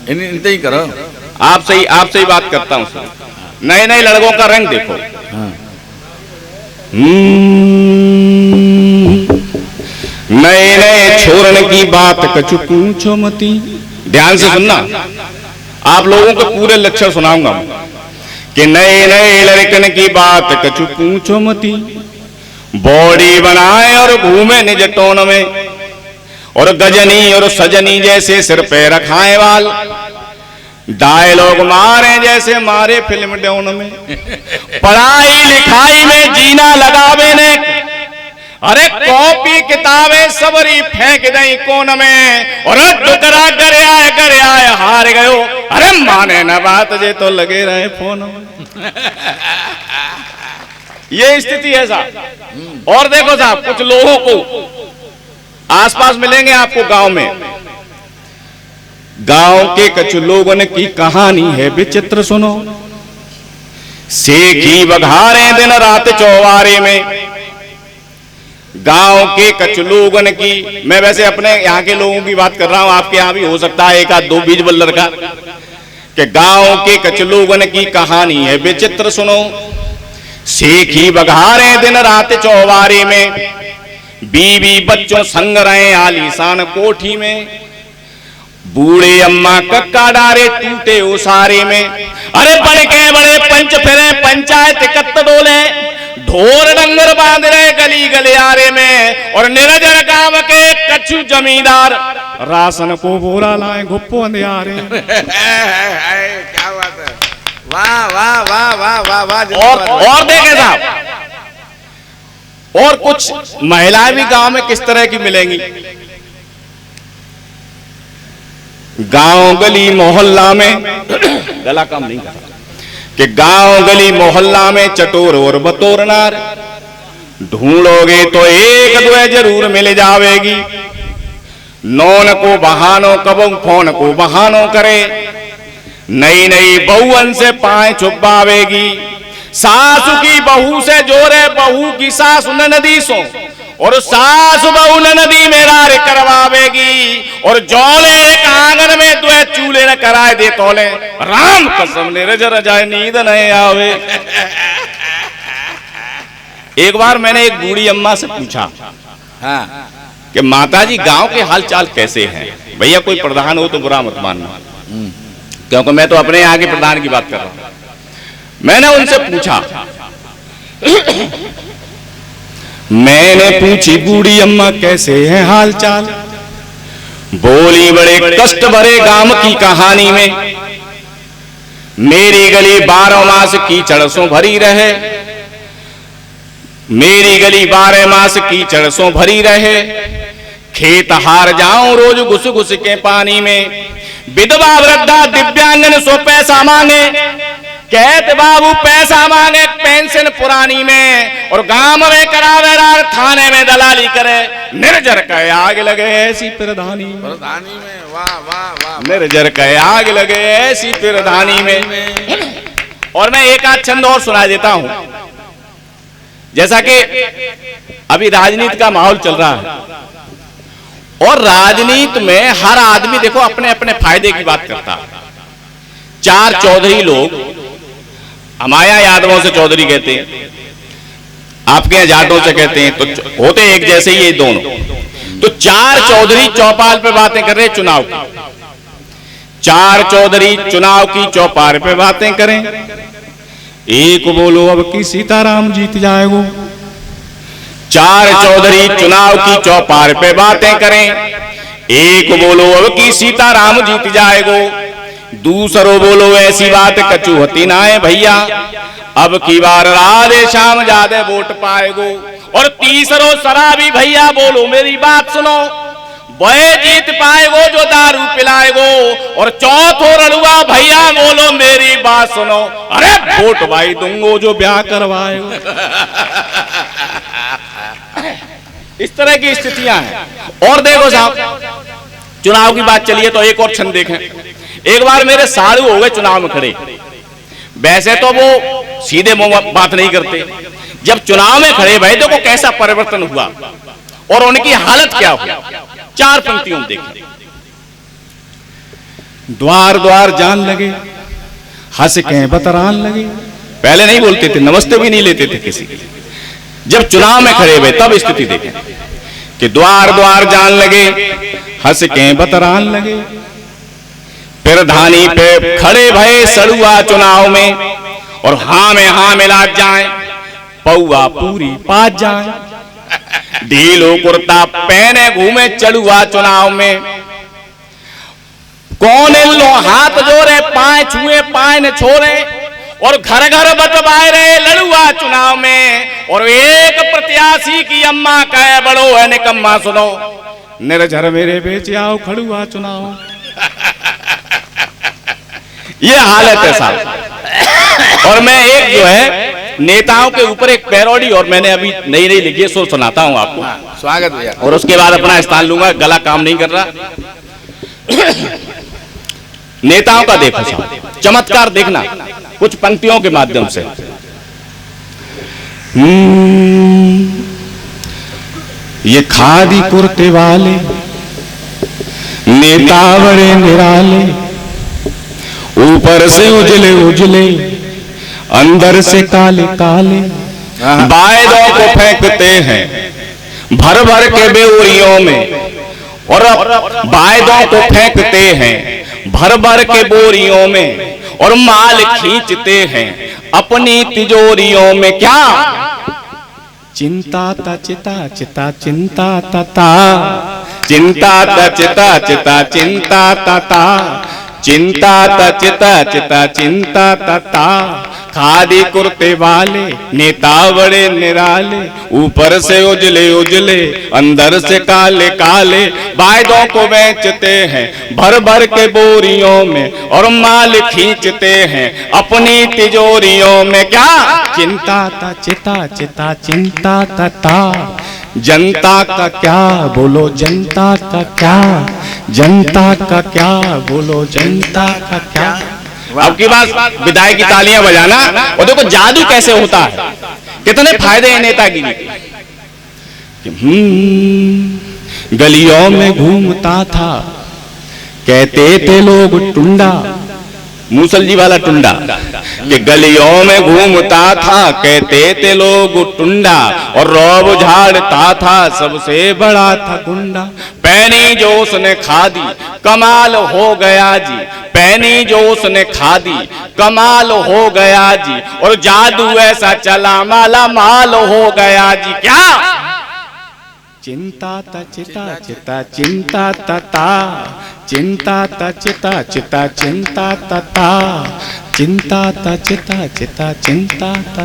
इनते ही करो। आपसे ही बात करता हूँ। नए नए लड़कों का रंग देखो। नए नए छोरन की बात कछु पूछो मती। ध्यान से सुनना, आप लोगों को पूरे लक्षण सुनाऊंगा कि नए नए लड़कन की बात कछु पूछो मती। बॉडी बनाए और घूमे निज टोन में, और गजनी और सजनी जैसे सिर पे रखाए वाल। डायलॉग मारे जैसे मारे फिल्म डाउन में। पढ़ाई लिखाई में जीना लगावे ने, अरे कॉपी किताबें सबरी फेंक दई कोन में। और दुकरा करे आए हार गयो, अरे माने न बात जे तो लगे रहे फोन में। ये स्थिति है साहब। और देखो साहब, कुछ लोगों को आसपास मिलेंगे आपको गांव में। गांव के कुछ लोगों ने की कहानी है विचित्र, सुनो। सेखी बघारे दिन रात चौवारे में। गांव के कुछ लोगों ने की, मैं वैसे अपने यहाँ के लोगों की बात कर रहा हूं, आपके यहाँ भी हो सकता है एक आध दो बीज बल्लर का, कि गांव के कुछ लोगों ने की कहानी है विचित्र, सुनो। सेखी बघारे दिन रात चौवारे में, बीवी बच्चों संग रहे आलीशान कोठी में। बूढ़े अम्मा कक्का डारे टूटे उसारे में। अरे बड़े के बड़े पंच फिरे पंचायत कत्त डोले, ढोर डंगर बांध रहे गली गलियारे में। और निरजर गांव के कच्छु जमींदार राशन को बोरा लाए घुप्पो अंधियारे। क्या बात है, वाह वाह वाह वाह वाह वाह। और देखे साहब, और कुछ महिलाएं भी गांव में किस तरह की मिलेंगी। गांव गली मोहल्ला में, गला काम नहीं कर, कि गांव गली मोहल्ला में चटोर और बतौर नार। ढूंढोगे तो एक दो जरूर मिल जावेगी। नौन को बहानो कबो फोन को बहानो करे। नई नई बहुअन से पाए छुपावेगी। सासु की बहू से जोरे बहू की सासु ननदी सो, और सास बहू नदी में रार करवावेगी। और जौले एक आंगन में दो चूल्हे न कराए दे तोले, राम कसम निरजर जाए नींद नहीं आवे। एक बार मैंने एक बूढ़ी अम्मा से पूछा कि माताजी गांव के हाल चाल कैसे हैं। भैया कोई प्रधान हो तो बुरा मत मानना, क्योंकि मैं तो अपने यहाँ के प्रधान की बात कर रहा हूं। मैंने उनसे पूछा, मैंने पूछी बूढ़ी अम्मा कैसे है हाल चाल। बोली बड़े कष्ट भरे गांव की कहानी में, मेरी गली 12 मास कीचड़ सो भरी रहे। मेरी गली 12 मास कीचड़ सो भरी रहे। खेत हार जाऊं रोज घुस घुस के पानी में। विधवा वृद्धा दिव्यांगन सो पैसा मांगे, कहते बाबू पैसा मांगे पेंशन पुरानी में। और गांव में करावे रार, थाने में दलाली करे। निर्जर कहे आग लगे ऐसी प्रधानी में। वाह वाह वाह। निर्जर कहे आग लगे ऐसी प्रधानी में। और मैं एक आध छंद और सुना देता हूं। जैसा कि अभी राजनीति का माहौल चल रहा है, और राजनीति में हर आदमी देखो अपने अपने फायदे की बात करता है। 4 चौधरी लोग, हमारे यहाँ यादवों से चौधरी कहते हैं, आपके यहाँ जाटों से कहते हैं, तो होते एक जैसे ही ये दोनों। तो 4 चौधरी चौपाल पे बातें कर रहे चुनाव की। 4 चौधरी चुनाव की चौपाल पे बातें करें। एक बोलो अब की सीताराम जीत जाएगो। 4 चौधरी चुनाव की चौपाल पे बातें करें। एक बोलो अब की सीताराम जीत जाएगो। दूसरो बोलो ऐसी बात कचू होती ना है भैया, अब की बार राधे श्याम ज्यादा वोट पाएगो। और तीसरो शराबी भैया बोलो मेरी बात सुनो, वह जीत पाएगो जो दारू पिलाएगो। और चौथो रड़ुआ भैया बोलो मेरी बात सुनो, अरे वोट भाई दूंगो जो ब्याह करवाएगो। इस तरह की स्थितियां हैं। और देखो साहब, चुनाव की बात चलिए तो एक और क्षण देखें। एक बार मेरे साड़ू हो गए चुनाव में खड़े। वैसे तो वो सीधे मुंह बात नहीं करते, जब चुनाव में खड़े भाई देखो कैसा परिवर्तन हुआ और उनकी हालत क्या हुई। 4 पंक्तियों में देखें। द्वार द्वार जान लगे, हंस के बतरान लगे। पहले नहीं बोलते थे, नमस्ते भी नहीं लेते थे किसी के। जब चुनाव में खड़े हुए तब स्थिति देखें कि द्वार द्वार जान लगे, हंस के बतरान लगे। फिर धानी पे खड़े भये सड़ुआ चुनाव में, और हाँ में हाँ मिला जाए, पौआ पूरी पात जाए। ढीलो कुर्ता पहने घूमे चढ़ुआ चुनाव में। कौन लो हाथ जोड़े, पाए छुए पाए न छोड़े, और घर घर बटवाए रहे लड़ुआ चुनाव में। और एक प्रत्याशी की अम्मा कहे बड़ो है निकम्मा सुनो, निर्झर मेरे बेचे आओ खड़ुआ चुनाव। ये हालत है साहब। और मैं एक जो है नेताओं के ऊपर एक पैरोडी और मैंने अभी नई नई लिखी है, सो सुनाता हूं आपको। स्वागत भैया। और उसके बाद अपना स्थान लूंगा, गला काम नहीं कर रहा। नेताओं का देखो साहब, चमत्कार देखना कुछ पंक्तियों के माध्यम से। ये खादी कुर्ते वाले नेता बड़े निराले, ऊपर से उजले उजले, अंदर से काले काले। वायदों को फेंकते हैं भर भर के बेउरियों में, और वायदों को फेंकते हैं भर भर के बोरियों में, और माल खींचते हैं अपनी तिजोरियों में। क्या चिंता ता चिता चिता चिंता ता, चिंता ता चिता चिता चिंता ता, चिंता ता चिता चिता चिंता ता। खादी कुर्ते वाले नेता बड़े निराले, ऊपर से उजले उजले, अंदर से काले काले। वायदों को बेचते हैं भर भर के बोरियों में, और माल खींचते हैं अपनी तिजोरियों में। क्या चिंता ता चिता चिता चिंता ता, जनता का क्या बोलो जनता का क्या, जनता का क्या बोलो जनता का क्या। अब की बात विदाई की तालियां बजाना, और देखो जादू कैसे होता है, कितने फायदे हैं नेतागिरी के। गलियों में घूमता था, कहते थे लोग टुंडा, मूसल जी वाला टुंडा, कि गलियों में घूमता था, कहते थे लोग टुंडा, और रौब झाड़ता था, सबसे बड़ा था गुंडा। पहनी जो उसने खादी कमाल हो गया जी, पहनी जो उसने खादी कमाल हो गया जी, और जादू ऐसा चला माला माल हो गया जी। क्या चिंता ता चिता चिता चिंता ता, चिंता ता चिता चिता चिंता ता, चिंता ता चिता चिता चिंता ता।